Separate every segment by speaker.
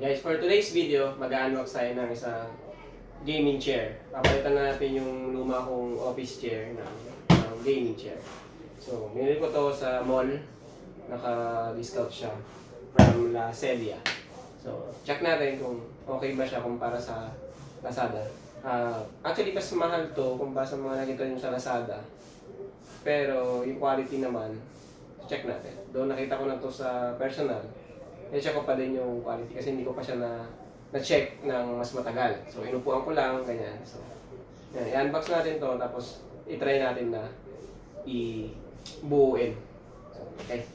Speaker 1: Guys, for today's video, mag-unbox tayo ng isang gaming chair. Papalitan na natin yung luma kong office chair ng gaming chair. So, binili ko to sa mall. Naka-discount siya from Sedia. So, check natin kung okay ba siya kumpara sa Lazada. Actually, mas mahal to kumpara sa mga nakita nyo sa Lazada. Pero yung quality naman, check natin. Doon nakita ko na to sa personal. I-check ko pa din yung quality kasi hindi ko pa siya na-check ng mas matagal. So, inupuan ko lang, ganyan. So, yan, i-unbox natin to tapos i-try natin na i-buuin. So, okay.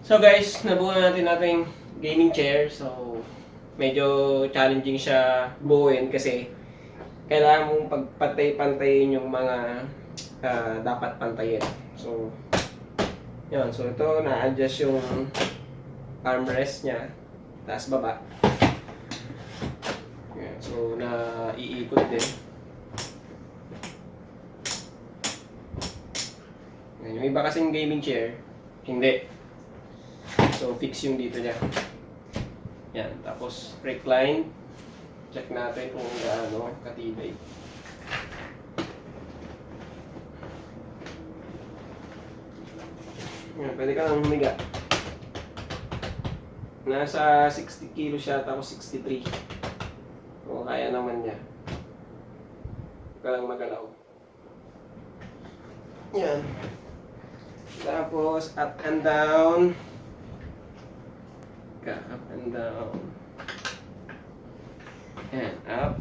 Speaker 1: So guys, nabuo na natin ating gaming chair. So, medyo challenging siya buuin kasi kailangan mong pagpantay-pantayin yung mga dapat pantayin. So, yun. So, ito, na-adjust yung armrest niya. Taas baba. Yan. So, naiikot din. Yan. Yung iba kasing gaming chair, hindi. So, fix yung dito niya. Yan. Tapos, recline. Check natin kung gaano katibay. Yan. Pwede ka lang humiga. Nasa 60 kilo siya, tapos 63. O, kaya naman niya. Huwag ka lang magalaw. Yan. Tapos, up and down. Up and down. Yan, up.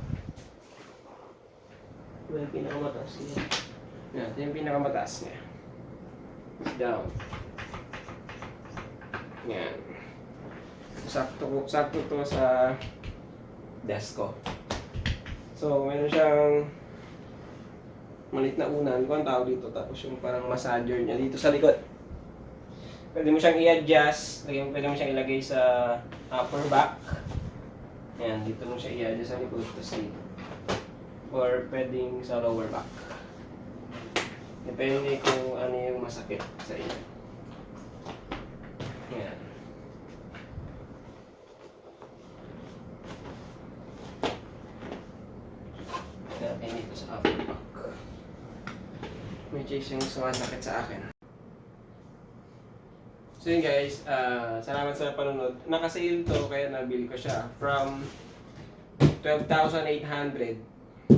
Speaker 1: Ito yung pinakamataas niya. Yan, ito yung pinakamataas niya. Down. Yan. Sakto to sa desk ko. So, meron siyang malit na unan. Kung ang tawag dito. Tapos yung parang massager niya dito sa likod. Pwede mo siyang i-adjust. Pwede mo siyang ilagay sa upper back. Ayan, dito mo siya i-adjust sa likod. Tapos dito. Or pwedeng sa lower back. Depende kung ano yung masakit sa inyo. Ayan. Natin dito sa upper back. May chase yung sumasakit sa akin. So yun guys, salamat sa panonood. Naka-sale to kaya nabili ko siya from 12,800.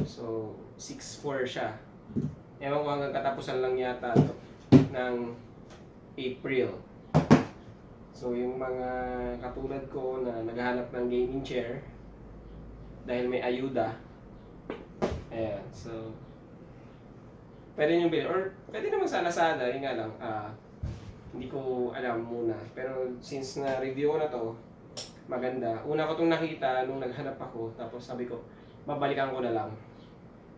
Speaker 1: So 6,400 siya. Ewan ko hanggang katapusan lang yata to ng April. So yung mga katulad ko na naghahanap ng gaming chair dahil may ayuda. Ayan, so pwede nyo bilhin or pwede naman sa Lazada, yun nga lang. Hindi ko alam muna. Pero since na-review ko na to, maganda. Una ko itong nakita nung naghanap ako. Tapos sabi ko, babalikan ko na lang.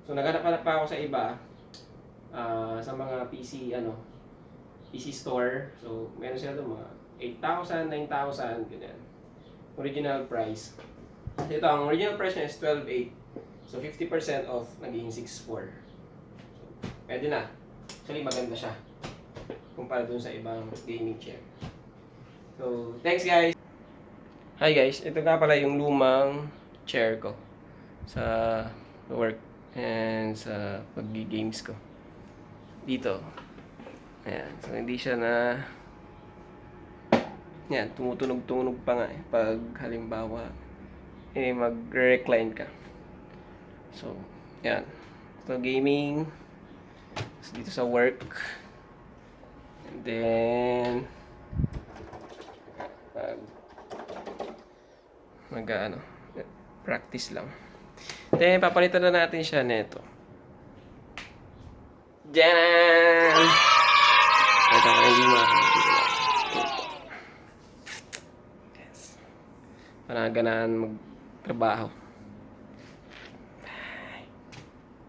Speaker 1: So naghanap-hanap pa ako sa iba. Sa mga PC, PC store. So meron sila doon mga 8,000, 9,000, ganyan. Original price. Ito, ang original price niya is 12,800. So 50% off, naging 6,400. So, pwede na. Actually, maganda siya kumpara dun sa ibang gaming chair. So, thanks guys! Hi guys, ito nga pala yung lumang chair ko sa work and sa pag-games ko. Dito. Ayan, so hindi siya na yan, tumutunog-tunog pa nga pag halimbawa mag-recline ka. So, yan. Ito gaming. So, dito sa work. And then practice lang. Then papalitan na natin siya nito. Diyan! Ito ka hindi yes. Para ganaan magtrabaho.